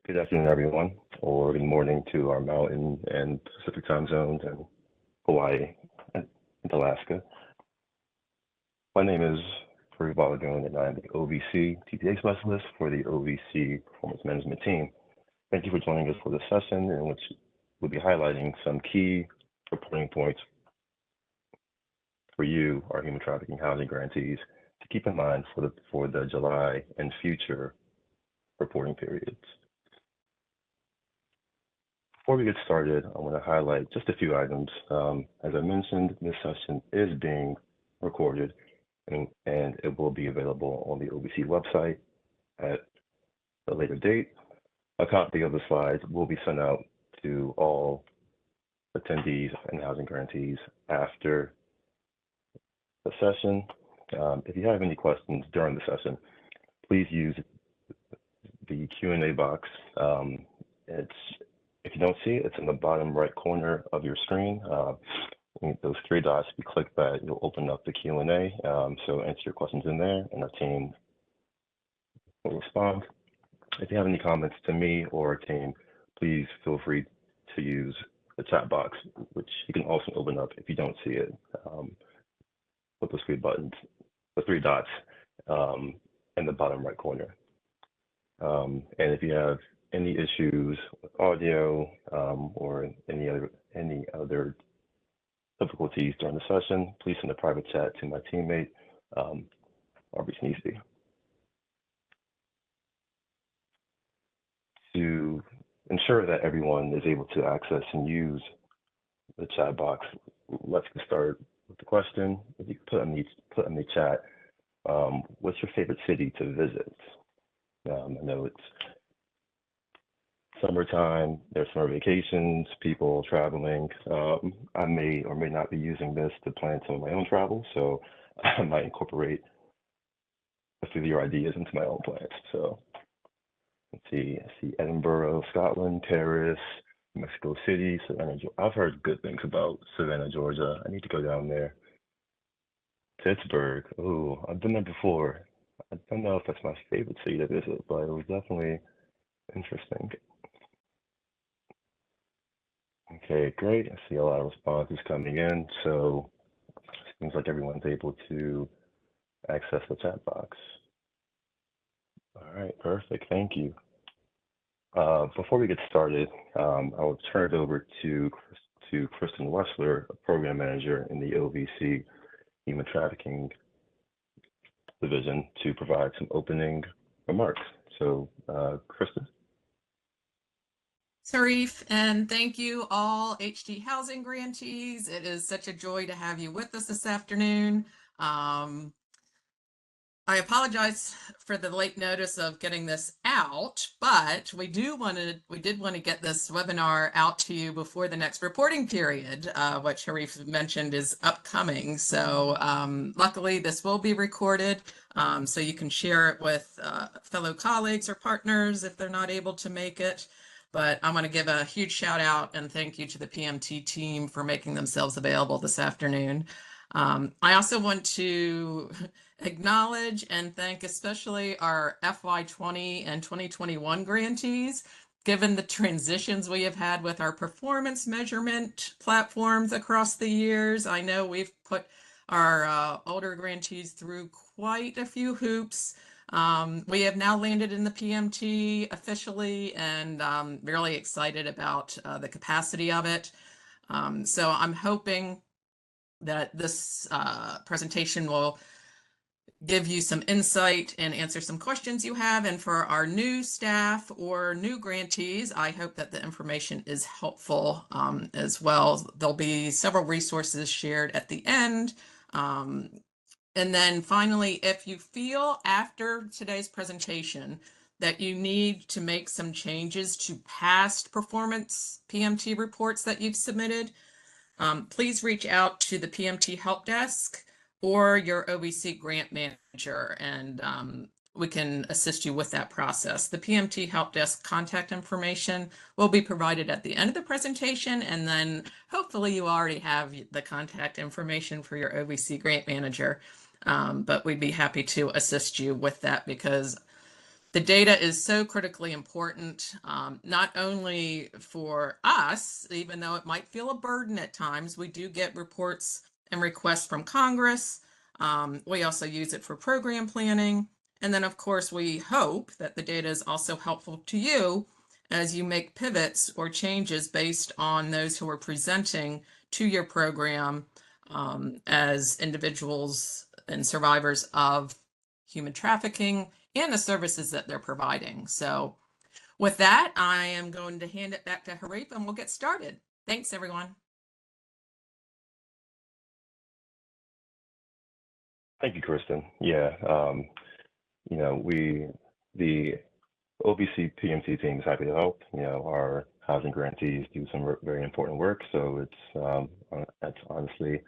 Good afternoon, everyone, or good morning to our Mountain and Pacific time zones and Hawaii and Alaska. My name is Farouk Balagoon, and I'm the OVC TPA specialist for the OVC Performance Management team. Thank you for joining us for this session in which we'll be highlighting some key reporting points for you, our human trafficking housing grantees, to keep in mind for the July and future reporting periods. Before we get started, I want to highlight just a few items. As I mentioned, this session is being recorded and it will be available on the OVC website at a later date. A copy of the slides will be sent out to all attendees and housing grantees after the session. If you have any questions during the session, please use the Q&A box. If you don't see it, it's in the bottom right corner of your screen. Those three dots, if you click that, you'll open up the Q&A. So answer your questions in there and our team will respond. If you have any comments to me or our team, please feel free to use the chat box, which you can also open up if you don't see it, with those three buttons, the three dots in the bottom right corner. And if you have any issues with audio or any other difficulties during the session, please send a private chat to my teammate, Aubrey Sneesby. To ensure that everyone is able to access and use the chat box, let's get started with the question. If you put in the chat, what's your favorite city to visit? I know it's summertime, there's summer vacations, people traveling. I may or may not be using this to plan some of my own travel, so I might incorporate a few of your ideas into my own plans. So let's see, I see Edinburgh, Scotland, Paris, Mexico City, Savannah. I've heard good things about Savannah, Georgia. I need to go down there. Pittsburgh, oh, I've been there before. I don't know if that's my favorite city to visit, but it was definitely interesting. Okay, great. I see a lot of responses coming in, so it seems like everyone's able to access the chat box. All right, perfect. Thank you. Before we get started, I will turn it over to Kristen Wessler, a program manager in the OVC Human Trafficking Division, to provide some opening remarks. So, Kristen. Sarif, and thank you all HD housing grantees. It is such a joy to have you with us this afternoon. I apologize for the late notice of getting this out, but we did want to get this webinar out to you before the next reporting period, what Sharif mentioned is upcoming. So luckily this will be recorded, so you can share it with fellow colleagues or partners if they're not able to make it. But I want to give a huge shout out and thank you to the PMT team for making themselves available this afternoon. I also want to acknowledge and thank especially our FY20 and 2021 grantees. Given the transitions we have had with our performance measurement platforms across the years, I know we've put our older grantees through quite a few hoops. We have now landed in the PMT officially, and I'm really excited about the capacity of it. So I'm hoping that this presentation will give you some insight and answer some questions you have. And for our new staff or new grantees, I hope that the information is helpful as well. There'll be several resources shared at the end. And then finally, if you feel after today's presentation that you need to make some changes to past performance PMT reports that you've submitted, please reach out to the PMT help desk or your OVC grant manager, and we can assist you with that process. The PMT help desk contact information will be provided at the end of the presentation, and then hopefully you already have the contact information for your OVC grant manager. But we'd be happy to assist you with that, because The data is so critically important, not only for us, even though it might feel a burden at times. We do get reports and requests from Congress. We also use it for program planning. And then, of course, we hope that the data is also helpful to you as you make pivots or changes based on those who are presenting to your program as individuals and survivors of human trafficking and the services that they're providing. So with that, I am going to hand it back to Harif and we'll get started. Thanks, everyone. Thank you, Kristen. Yeah, the OBC PMT team is happy to help. Our housing grantees do some very important work, so it's honestly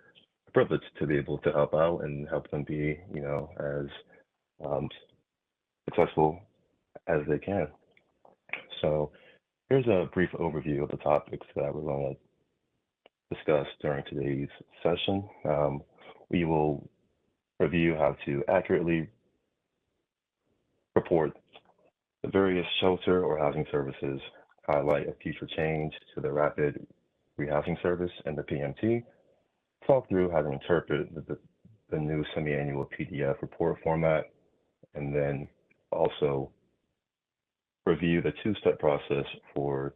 a privilege to be able to help out and help them be, as successful as they can. So here's a brief overview of the topics that we're going to discuss during today's session. We will review how to accurately report the various shelter or housing services, highlight a future change to the rapid rehousing service and the PMT, talk through how to interpret the new semi-annual PDF report format, and then also review the two-step process for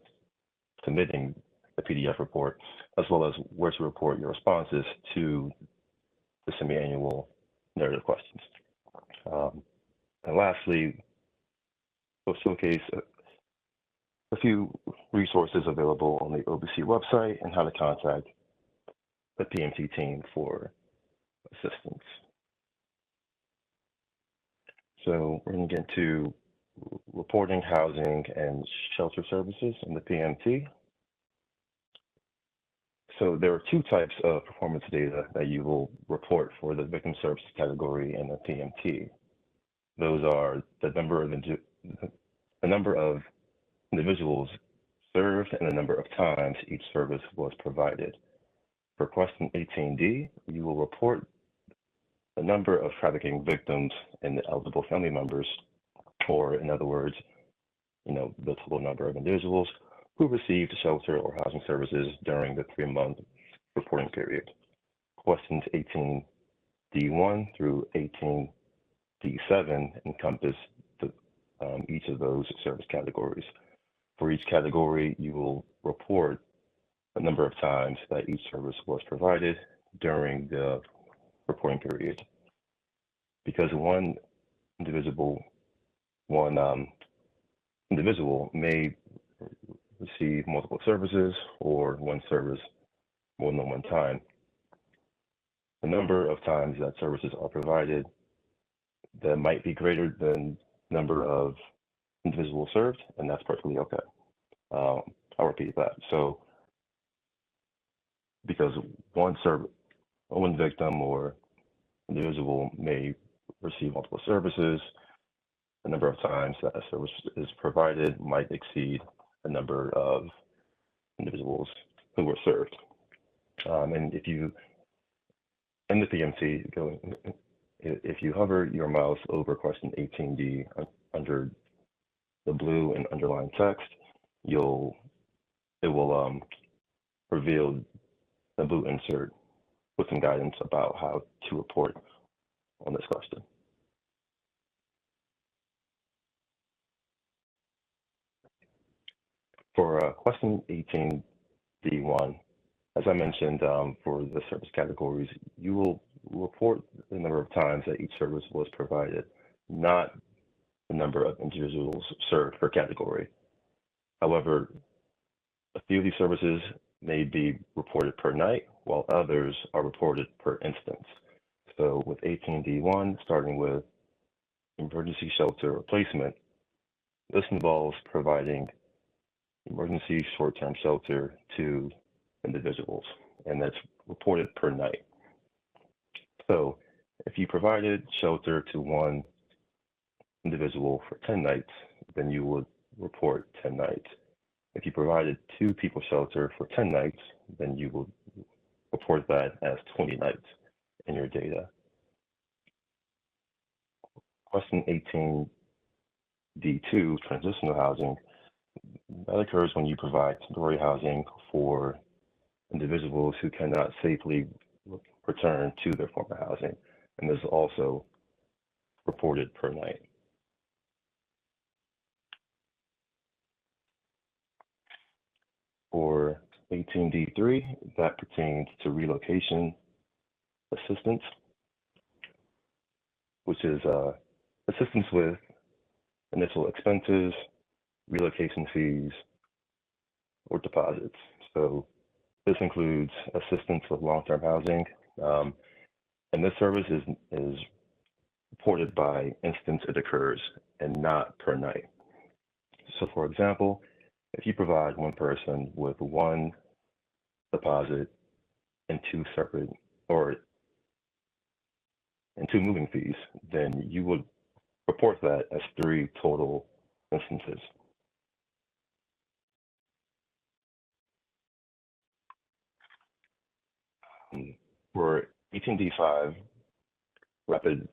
submitting the PDF report, as well as where to report your responses to the semi-annual narrative questions. And lastly, we'll showcase a few resources available on the OBC website and how to contact the PMT team for assistance. So we're going to get into reporting housing and shelter services in the PMT. So there are two types of performance data that you will report for the victim services category in the PMT. Those are the number of individuals served and the number of times each service was provided. For question 18D, you will report the number of trafficking victims and the eligible family members, or in other words, the total number of individuals who received shelter or housing services during the 3-month reporting period. Questions 18D1 through 18D7 encompass each of those service categories. For each category, you will report the number of times that each service was provided during the reporting period. Because one individual may receive multiple services or one service more than one time, the number of times that services are provided that might be greater than the number of individuals served, and that's perfectly okay. I'll repeat that. So because one victim or individual may receive multiple services, the number of times that a service is provided might exceed the number of individuals who were served. And if you, in the PMT, if you hover your mouse over question 18D under the blue and underlined text, it will reveal the blue insert with some guidance about how to report on this question. For question 18D1, as I mentioned, for the service categories, you will report the number of times that each service was provided, not the number of individuals served per category. However, a few of these services may be reported per night, while others are reported per instance. So with 18D1, starting with emergency shelter replacement, this involves providing emergency short-term shelter to individuals, and that's reported per night. So if you provided shelter to one individual for 10 nights, then you would report 10 nights. If you provided 2 people shelter for 10 nights, then you will report that as 20 nights in your data. Question D2, transitional housing, that occurs when you provide temporary housing for individuals who cannot safely return to their former housing. And this is also reported per night. For 18D3, that pertains to relocation assistance, which is assistance with initial expenses, relocation fees, or deposits. So this includes assistance with long-term housing, and this service is reported by instance it occurs and not per night. So for example, if you provide one person with one deposit and two separate and two moving fees, then you would report that as 3 total instances. For 18D5, rapid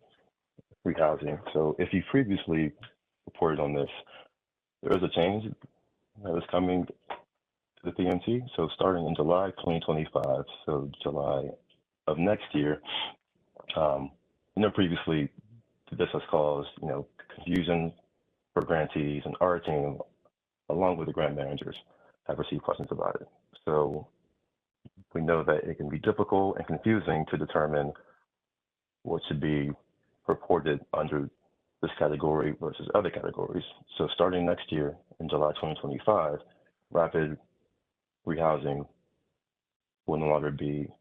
rehousing. So if you previously reported on this, there is a change that is coming to the PMT. So starting in July 2025, so July of next year, previously this has caused, confusion for grantees, and our team, along with the grant managers, have received questions about it. So we know that it can be difficult and confusing to determine what should be reported under this category versus other categories. So starting next year in July 2025, rapid rehousing will no longer be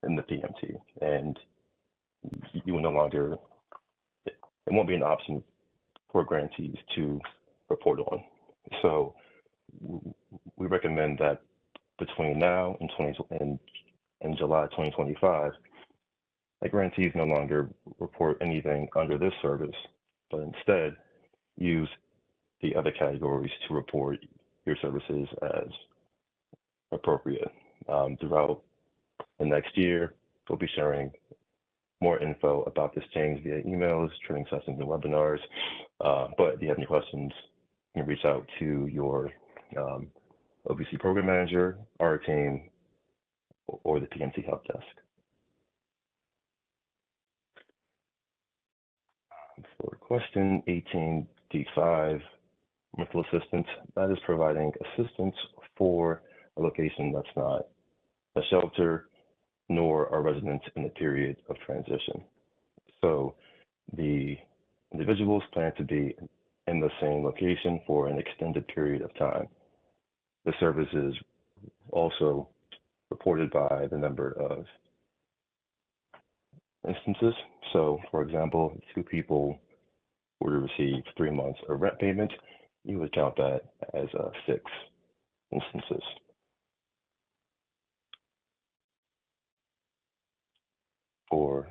in the PMT, and you will no longer, it won't be an option for grantees to report on. So we recommend that between now and July 2025, that grantees no longer report anything under this service, but instead use the other categories to report your services as appropriate. Throughout the next year, we'll be sharing more info about this change via emails, training sessions, and webinars. But if you have any questions, you can reach out to your OBC program manager, our team, or the PMT help desk. For question 18D5, rental assistance, that is providing assistance for a location that's not a shelter nor a residence in the period of transition. So the individuals plan to be in the same location for an extended period of time. The service is also reported by the number of instances. So for example, 2 people were to receive 3 months of rent payment, you would count that as 6 instances. For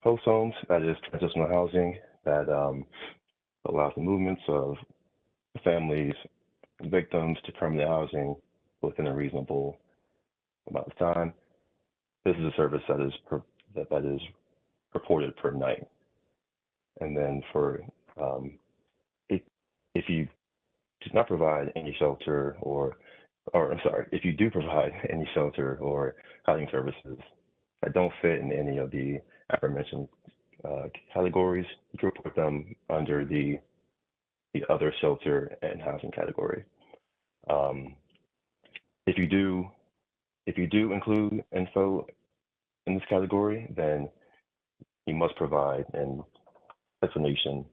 host homes, that is transitional housing that allows the movements of families and victims to permanent housing within a reasonable amount of time. This is a service that is reported per night. And then for if you do not provide any shelter if you do provide any shelter or housing services that don't fit in any of the aforementioned categories, you can report them under the other shelter and housing category. If you do include info in this category, then you must provide an explanation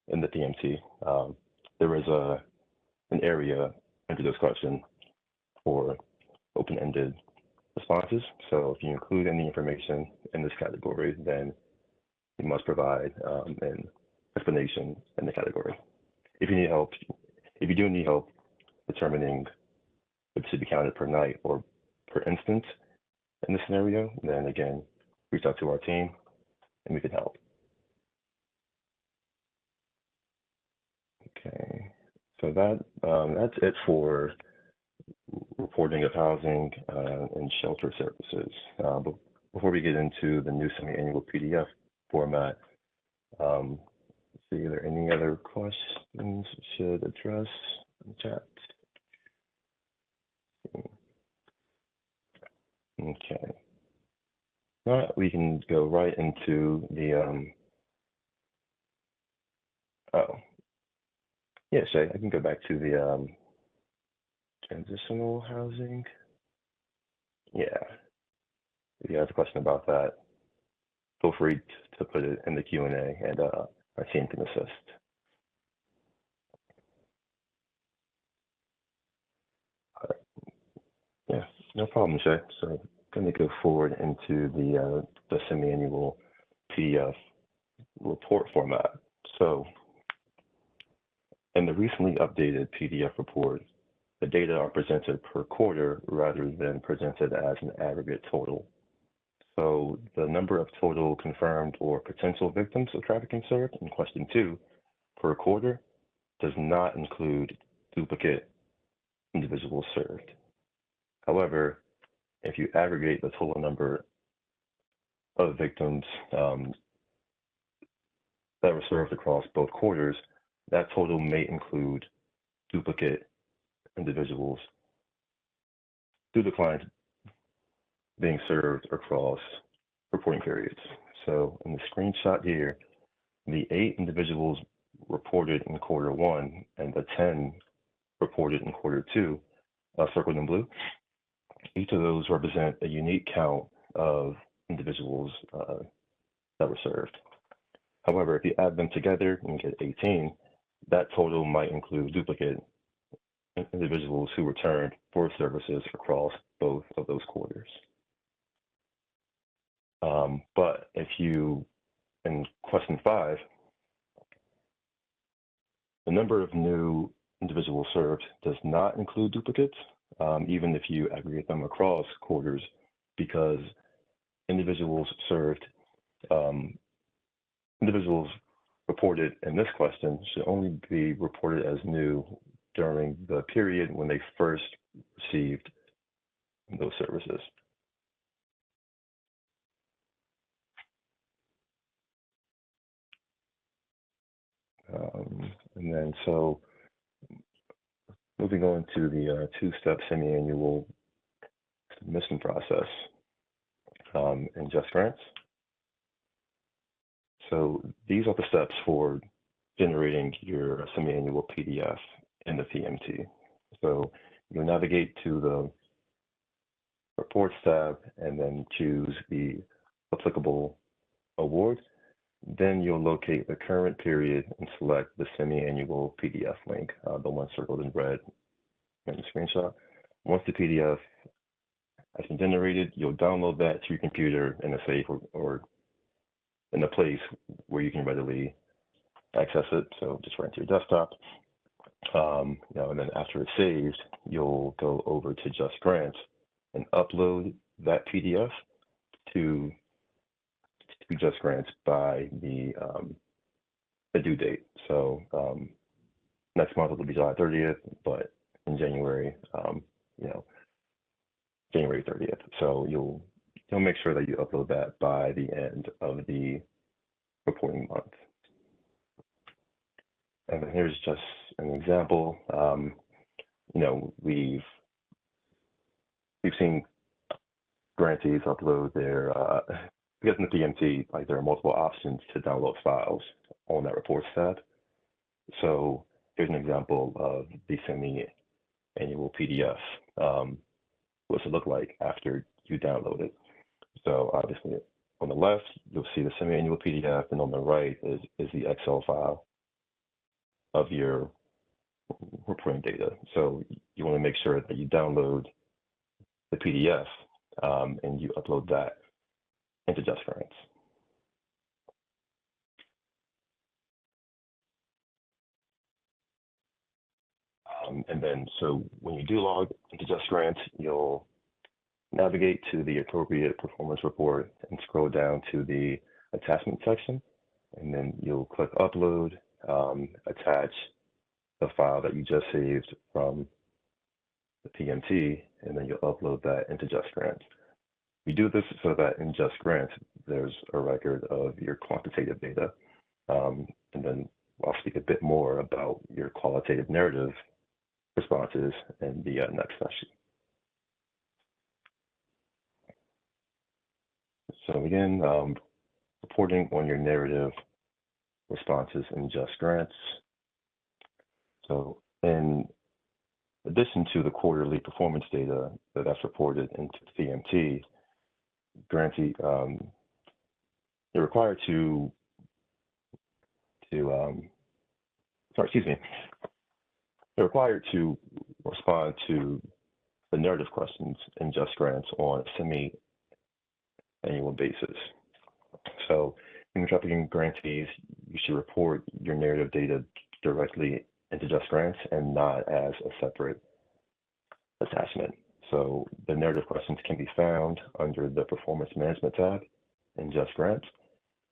in the PMT. There is an area under this question for open-ended responses. So if you include any information in this category, then you must provide an explanation in the category. If you do need help determining if it should be counted per night or per instance in this scenario, then again, reach out to our team and we can help. Okay, so that's it for reporting of housing and shelter services. But before we get into the new semi-annual PDF format, see, are there any other questions we should address in the chat? Okay. All right, we can go right into the, oh, yeah, Shay, I can go back to the transitional housing. Yeah, if you have a question about that, feel free to put it in the Q&A and our team can assist. All right. Yeah, no problem, Shay. So I'm going to go forward into the semi-annual PDF report format. So in the recently updated PDF report, the data are presented per quarter rather than presented as an aggregate total. So the number of total confirmed or potential victims of trafficking served in question 2 per quarter does not include duplicate individuals served. However, if you aggregate the total number of victims that were served across both quarters, that total may include duplicate individuals due to clients being served across reporting periods. So in the screenshot here, the 8 individuals reported in quarter 1 and the 10 reported in quarter 2, circled in blue, each of those represent a unique count of individuals that were served. However, if you add them together and get 18, that total might include duplicate individuals who returned for services across both of those quarters. But if you, in question 5, the number of new individuals served does not include duplicates, even if you aggregate them across quarters, because individuals served, individuals reported in this question should only be reported as new during the period when they first received those services. And then so moving on to the two-step semi-annual submission process in JustGrants. So these are the steps for generating your semi-annual PDF in the PMT. So you'll navigate to the Reports tab and then choose the applicable award. Then you'll locate the current period and select the semi-annual PDF link, the one circled in red in the screenshot. Once the PDF has been generated, you'll download that to your computer in a safe or in a place where you can readily access it. So just right to your desktop. And then after it's saved, you'll go over to JustGrants and upload that PDF to JustGrants by the due date. So next month it'll be July 30th, but in January, January 30th. So you'll make sure that you upload that by the end of the reporting month. And then here's just an example. We've seen grantees upload their, because in the PMT, like there are multiple options to download files on that reports tab. So here's an example of the semi-annual PDF. What's it look like after you download it? So obviously on the left, you'll see the semi-annual PDF, and on the right is the Excel file of your reporting data. So you want to make sure that you download the PDF and you upload that into JustGrants. And then, so when you do log into JustGrants, you'll navigate to the appropriate performance report and scroll down to the attachment section. And then you'll click upload, attach the file that you just saved from the PMT, and then you'll upload that into JustGrants. We do this so that in JustGrants, there's a record of your quantitative data. And then speak a bit more about your qualitative narrative responses in the next session. So again, reporting on your narrative responses in JustGrants. So in addition to the quarterly performance data that's reported into the PMT, grantee, you're required to they're required to respond to the narrative questions in JustGrants on a semi-annual basis. So human trafficking grantees, you should report your narrative data directly into JustGrants and not as a separate attachment. So the narrative questions can be found under the Performance Management tab in JustGrants.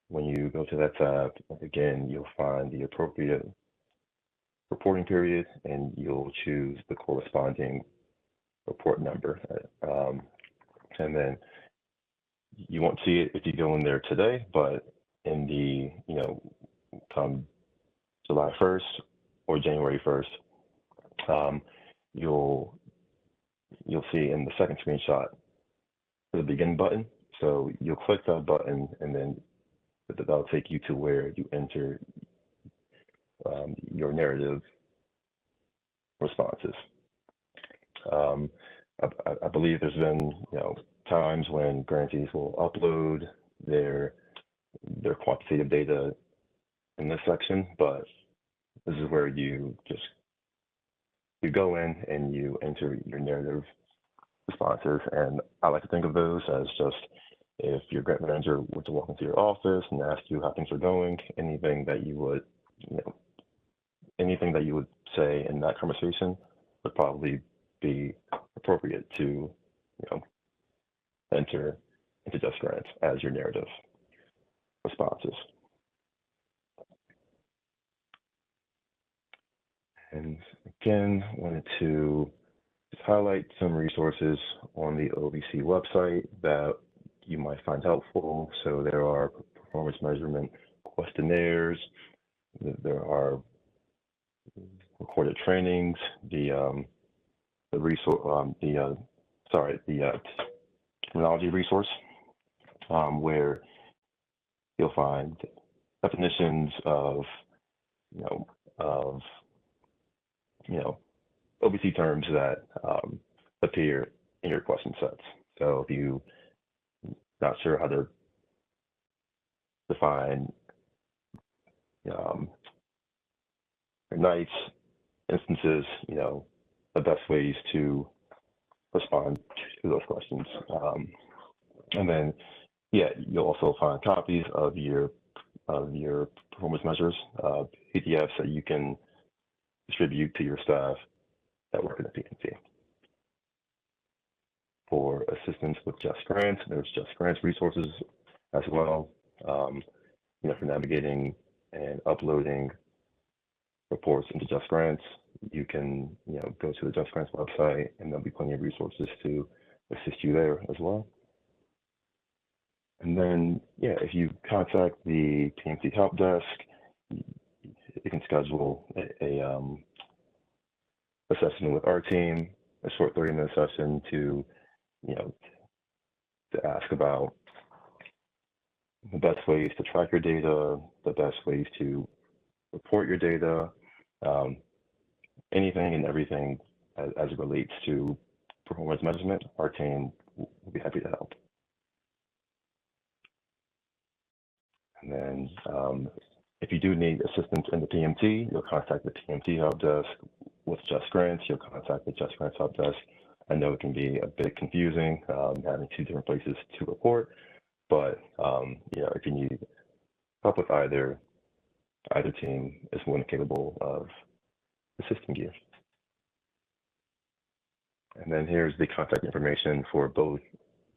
When you go to that tab, again, you'll find the appropriate reporting period, and you'll choose the corresponding report number. And then you won't see it if you go in there today, but in the, come July 1st or January 1st, you'll see in the second screenshot the begin button. So you'll click that button, and then that'll take you to where you enter your narrative responses. I believe there's been times when grantees will upload their quantitative data in this section, but this is where you go in and you enter your narrative responses. And I like to think of those as just, if your grant manager were to walk into your office and ask you how things are going, anything that you would say in that conversation would probably be appropriate to enter into JustGrants as your narrative responses. And again, wanted to just highlight some resources on the OVC website that you might find helpful. So there are performance measurement questionnaires, there are recorded trainings, the terminology resource, where you'll find definitions of OVC terms that appear in your question sets. So if you're not sure how to define nights, instances, the best ways to respond to those questions. And then, you'll also find copies of your performance measures, PDFs that you can distribute to your staff that work in the PMT. For assistance with JustGrants, there's JustGrants resources as well. For navigating and uploading reports into JustGrants, you can go to the JustGrants website, and there'll be plenty of resources to assist you there as well. And then, if you contact the PMT help desk, you can schedule a session with our team, a short 30-minute session to ask about the best ways to track your data, the best ways to report your data, anything and everything as it relates to performance measurement. Our team will be happy to help. And then if you do need assistance in the PMT, you'll contact the PMT help desk. With JustGrants, you'll contact the JustGrants help desk. I know it can be a bit confusing having two different places to report, but if you need help with either team is more than capable of assisting you. And then here's the contact information for both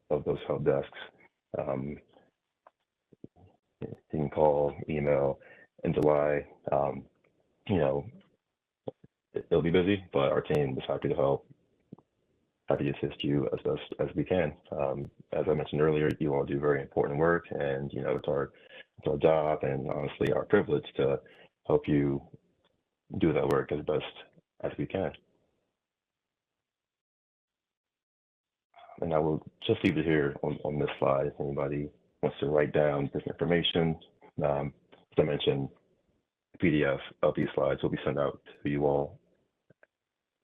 of those help desks. You can call, email. In July, it'll be busy, but our team is happy to help, happy to assist you as best as we can. As I mentioned earlier, you all do very important work, and it's our job and honestly our privilege to help you do that work as best as we can. And I will just leave it here on this slide if anybody wants to write down this information. As I mentioned, PDF of these slides will be sent out to you all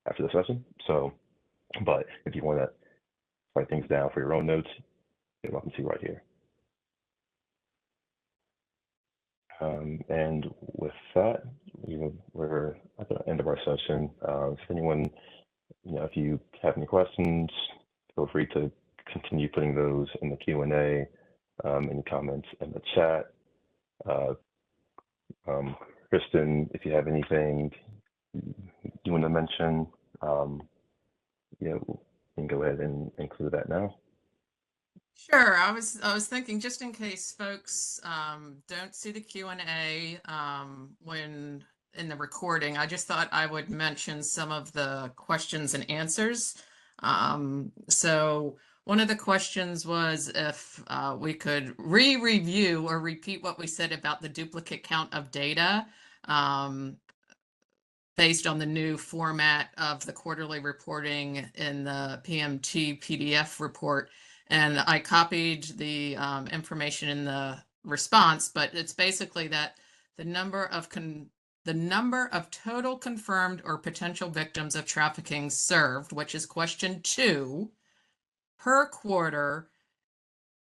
after the session. So, but if you want to write things down for your own notes, you're welcome to right here. And with that, we're at the end of our session. If anyone, if you have any questions, feel free to continue putting those in the Q&A, any comments in the chat. Kristen, if you have anything you want to mention, you can go ahead and include that now. Sure. I was thinking, just in case folks don't see the Q&A when in the recording, I just thought I would mention some of the questions and answers. So one of the questions was if we could review or repeat what we said about the duplicate count of data based on the new format of the quarterly reporting in the PMT PDF report. And I copied the information in the response, but it's basically that the number of total confirmed or potential victims of trafficking served, which is question 2, per quarter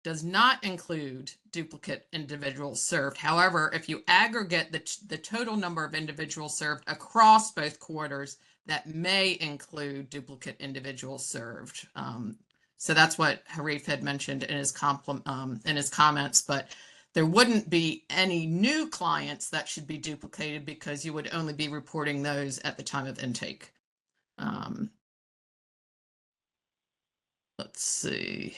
does not include duplicate individuals served. However, if you aggregate the total number of individuals served across both quarters, that may include duplicate individuals served. So that's what Harif had mentioned in his comments, but there wouldn't be any new clients that should be duplicated because you would only be reporting those at the time of intake. Let's see.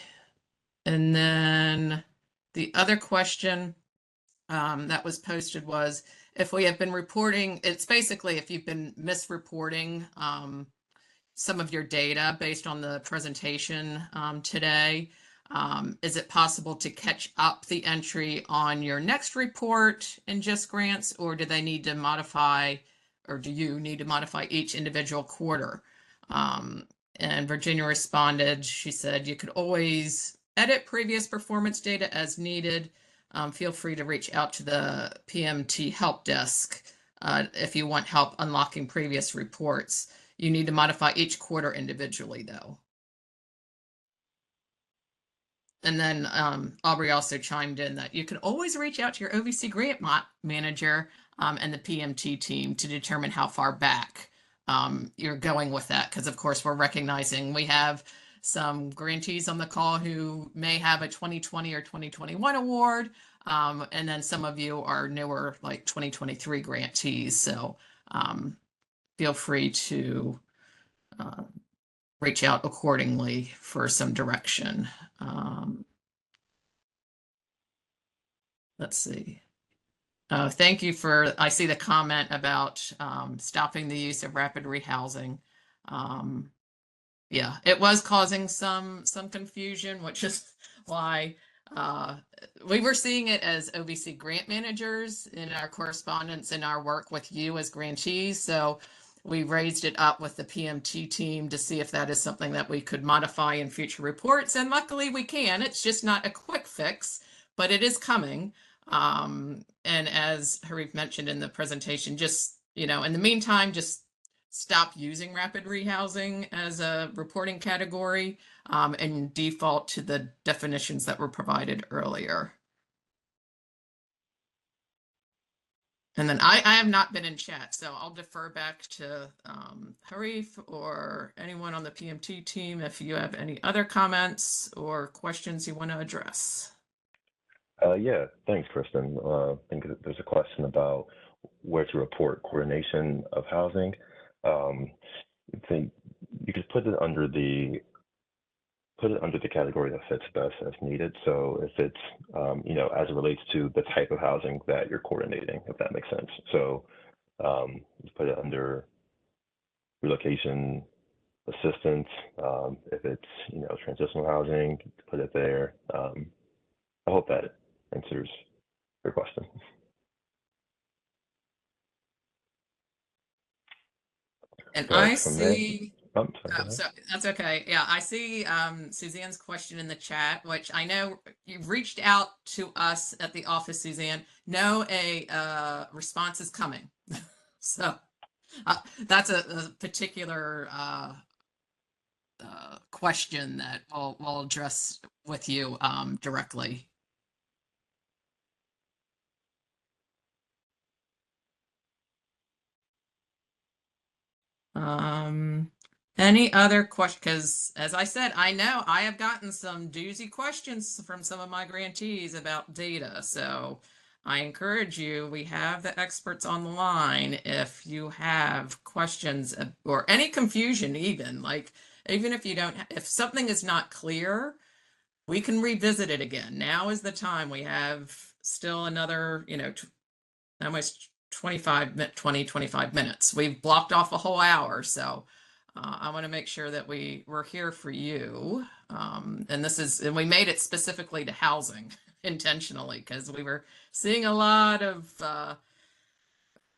And then the other question that was posted was if we have been reporting, it's basically if you've been misreporting some of your data based on the presentation today, is it possible to catch up the entry on your next report in JustGrants, or do they need to modify, or do you need to modify each individual quarter? And Virginia responded, she said, you could always edit previous performance data as needed. Feel free to reach out to the PMT help desk if you want help unlocking previous reports. You need to modify each quarter individually, though. And then Aubrey also chimed in that you can always reach out to your OVC grant manager and the PMT team to determine how far back you're going with that, because of course we're recognizing we have some grantees on the call who may have a 2020 or 2021 award, and then some of you are newer, like 2023 grantees. So feel free to reach out accordingly for some direction. Let's see. Thank you for, I see the comment about stopping the use of rapid rehousing. Yeah, it was causing some confusion, which is why we were seeing it as OVC grant managers in our correspondence and our work with you as grantees. So we raised it up with the PMT team to see if that is something that we could modify in future reports. And luckily we can. It's just not a quick fix, but it is coming. And as Harif mentioned in the presentation, just, in the meantime, just stop using rapid rehousing as a reporting category and default to the definitions that were provided earlier. And then I have not been in chat, so I'll defer back to Harif or anyone on the PMT team if you have any other comments or questions you want to address. Yeah, thanks, Kristen. I think there's a question about where to report coordination of housing. I think you could put it under the category that fits best as needed. So if it's as it relates to the type of housing that you're coordinating, if that makes sense. So put it under relocation assistance. If it's transitional housing, put it there. I hope that answers your question. And But I from there, see, I'm sorry, go oh, ahead. so that's okay. Yeah, I see Suzanne's question in the chat, which I know you've reached out to us at the office, Suzanne. No, a response is coming. So that's a particular question that we'll address with you directly. Um, any other question? Because as I said, I know I have gotten some doozy questions from some of my grantees about data. So I encourage you, we have the experts on the line. If you have questions or any confusion, even like, even if you don't, if something is not clear, we can revisit it again. Now is the time. We have still another, almost 25 minutes. We've blocked off a whole hour, so I want to make sure that we're here for you. And we made it specifically to housing intentionally because we were seeing a lot of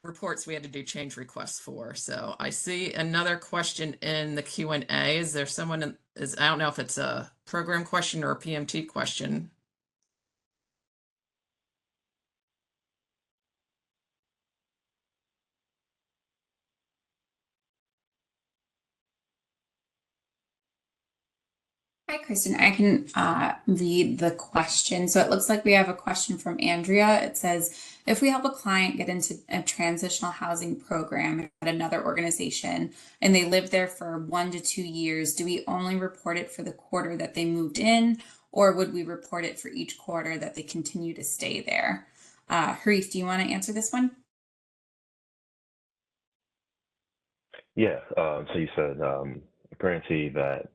reports we had to do change requests for. So I see another question in the Q&A. Is there someone I don't know if it's a program question or a PMT question. Hi, Kristen. I can read the question. So it looks like we have a question from Andrea. It says, if we help a client get into a transitional housing program at another organization and they live there for 1 to 2 years, do we only report it for the quarter that they moved in, or would we report it for each quarter that they continue to stay there? Harif, do you want to answer this one? Yeah, so you said a grantee that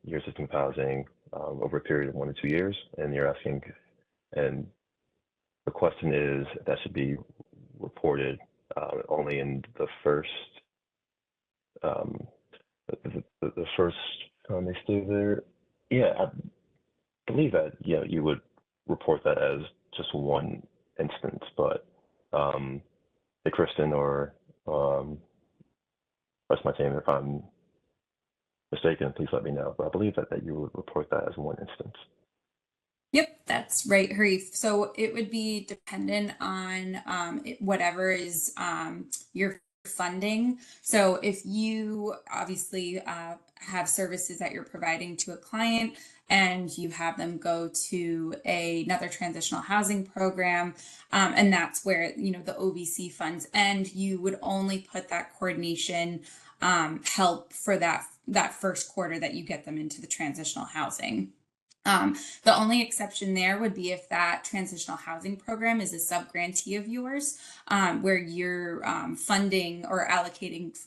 your system of housing over a period of 1 to 2 years, and you're asking, and the question is that should be reported only in the first the first time they stay there. Yeah, I believe that you would report that as just one instance, but hey, Kristen or rest of my team, if I'm mistaken, please let me know. But I believe that you would report that as one instance. Yep, that's right, Harif. So it would be dependent on whatever is your funding. So if you obviously have services that you're providing to a client and you have them go to another transitional housing program, and that's where the OVC funds end, you would only put that coordination help for that first quarter that you get them into the transitional housing. The only exception there would be if that transitional housing program is a sub-grantee of yours, where you're funding or allocating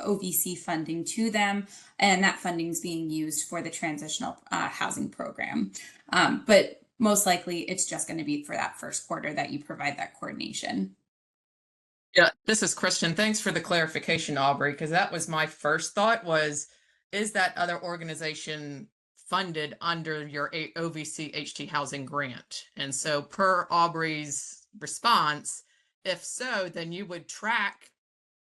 OVC funding to them, and that funding is being used for the transitional housing program. But most likely, it's just going to be for that first quarter that you provide that coordination. Yeah, this is Kristen. Thanks for the clarification, Aubrey, because that was my first thought is that other organization funded under your OVC HT housing grant? And so per Aubrey's response, if so, then you would track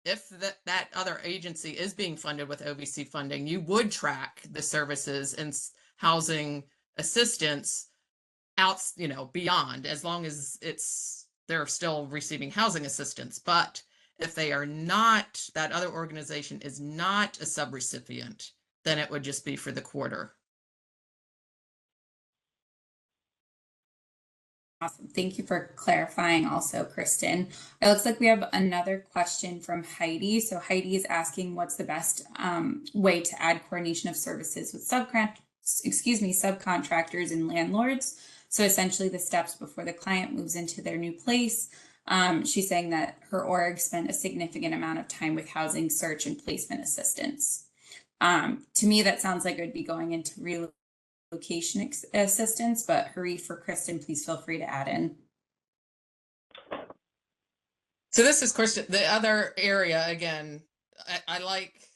if that other agency is being funded with OVC funding, you would track the services and housing assistance out, beyond, as long as they're still receiving housing assistance. But if they are not, that other organization is not a subrecipient, then it would just be for the quarter. Awesome. Thank you for clarifying also, Kristen. It looks like we have another question from Heidi. So Heidi is asking, what's the best way to add coordination of services with subcontractors and landlords? So essentially the steps before the client moves into their new place. She's saying that her org spent a significant amount of time with housing search and placement assistance. To me, that sounds like it would be going into relocation assistance, but Harif or Kristen, please feel free to add in. So this is Kristen. The other area, again, I like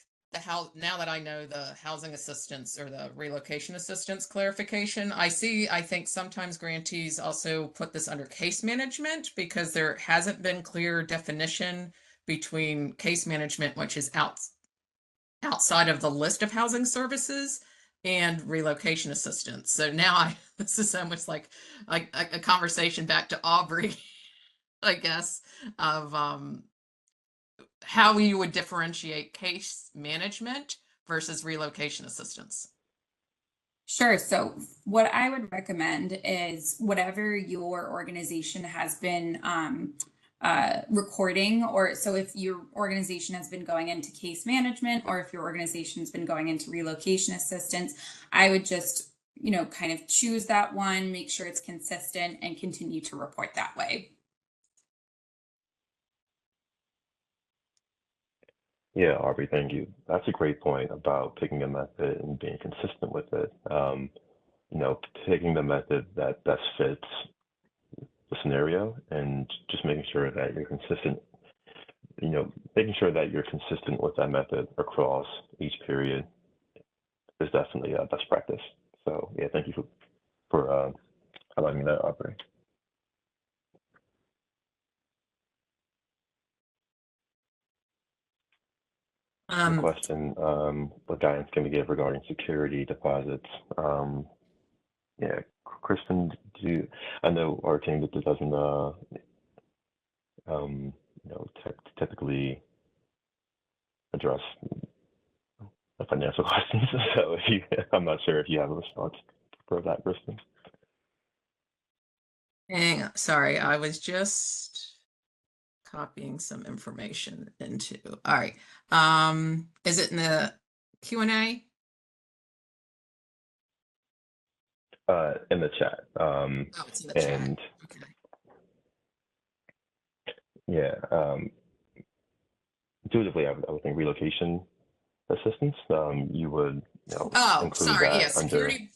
now that I know the housing assistance or the relocation assistance clarification. I think sometimes grantees also put this under case management because there hasn't been clear definition between case management, which is outside of the list of housing services, and relocation assistance. So now this is almost like a conversation back to Aubrey, I guess, of how you would differentiate case management versus relocation assistance. Sure. So, what I would recommend is whatever your organization has been recording, or so if your organization has been going into case management, or if your organization has been going into relocation assistance, I would just, kind of choose that one, make sure it's consistent, and continue to report that way. Yeah, Aubrey, thank you. That's a great point about picking a method and being consistent with it. Taking the method that best fits the scenario and just making sure that you're consistent, making sure that you're consistent with that method across each period is definitely a best practice. So yeah, thank you for highlighting that, Aubrey. The question, what guidance can we give regarding security deposits? Yeah, Kristen, I know our team that doesn't, typically address the financial questions. So I'm not sure if you have a response for that, Kristen. Hang on, sorry, I was just copying some information into. All right, is it in the Q&A? In the chat. Oh, it's in the chat. Okay. Yeah, intuitively, I would think relocation assistance. You would, include sorry, that yeah, under. security.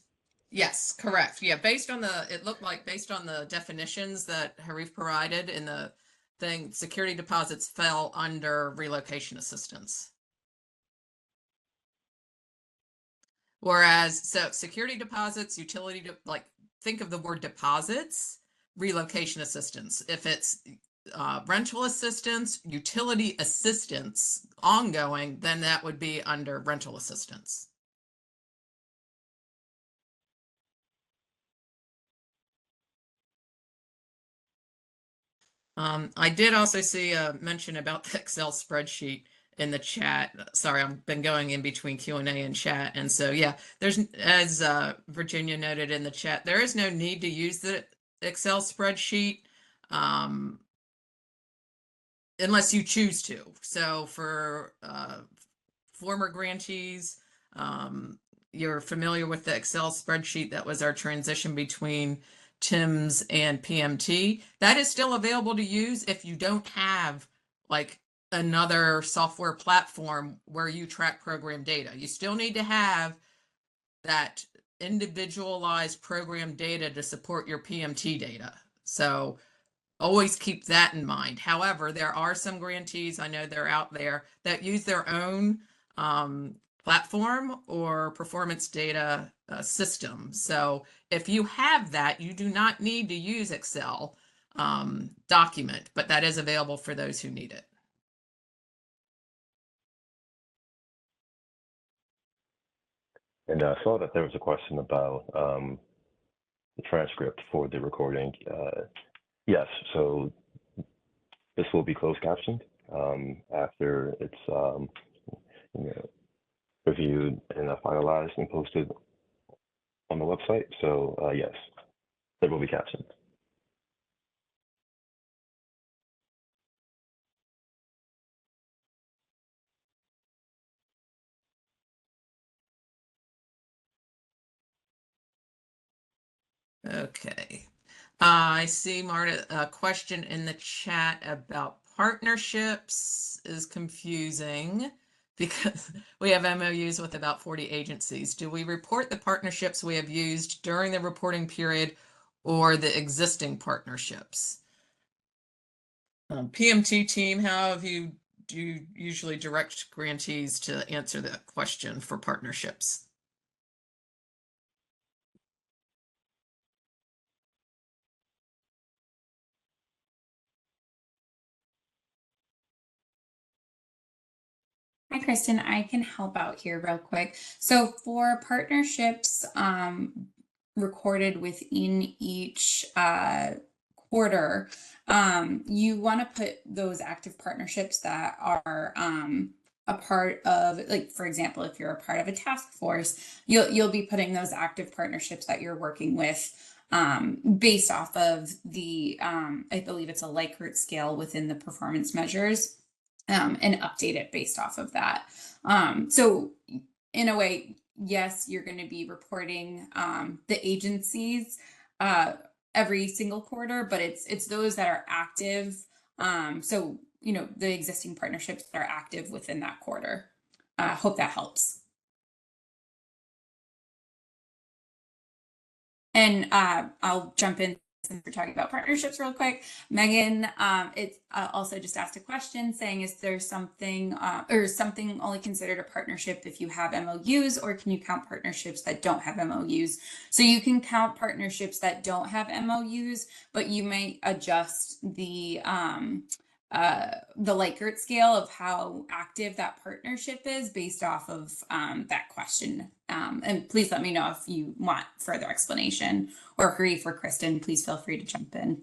Yes, correct. Yeah, it looked like based on the definitions that Harif provided in the thing, security deposits fell under relocation assistance. Whereas, so security deposits, think of the word deposits, relocation assistance. If it's rental assistance, utility assistance, ongoing, then that would be under rental assistance. I did also see a mention about the Excel spreadsheet in the chat. Sorry, I've been going in between Q&A and chat. And so, yeah, there's, as Virginia noted in the chat, there is no need to use the Excel spreadsheet unless you choose to. So for former grantees, you're familiar with the Excel spreadsheet. That was our transition between TIMS and PMT. That is still available to use if you don't have like another software platform where you track program data. You still need to have that individualized program data to support your PMT data. So always keep that in mind. However, there are some grantees, I know they're out there, that use their own platform or performance data system. So if you have that, you do not need to use Excel document, but that is available for those who need it. And I saw that there was a question about the transcript for the recording. Yes, so this will be closed captioned after it's reviewed and finalized and posted on the website. So yes, there will be captions. Okay. I see, Marta, a question in the chat about partnerships is confusing because we have MOUs with about 40 agencies. Do we report the partnerships we have used during the reporting period or the existing partnerships? PMT team, how do you usually direct grantees to answer that question for partnerships? Hi, Kristen. I can help out here real quick. So for partnerships recorded within each quarter, you want to put those active partnerships that are a part of, like, for example, if you're a part of a task force, you'll be putting those active partnerships that you're working with based off of the I believe it's a Likert scale within the performance measures, and update it based off of that. So in a way, yes, you're going to be reporting the agencies every single quarter, but it's those that are active. So, you know, the existing partnerships that are active within that quarter. Hope that helps. And I'll jump in since we're talking about partnerships real quick. Megan, it's also just asked a question saying, is there something or something only considered a partnership if you have MOUs, or can you count partnerships that don't have MOUs? So you can count partnerships that don't have MOUs, but you may adjust the Likert scale of how active that partnership is based off of that question. And please let me know if you want further explanation, or Harif or Kristen, please feel free to jump in.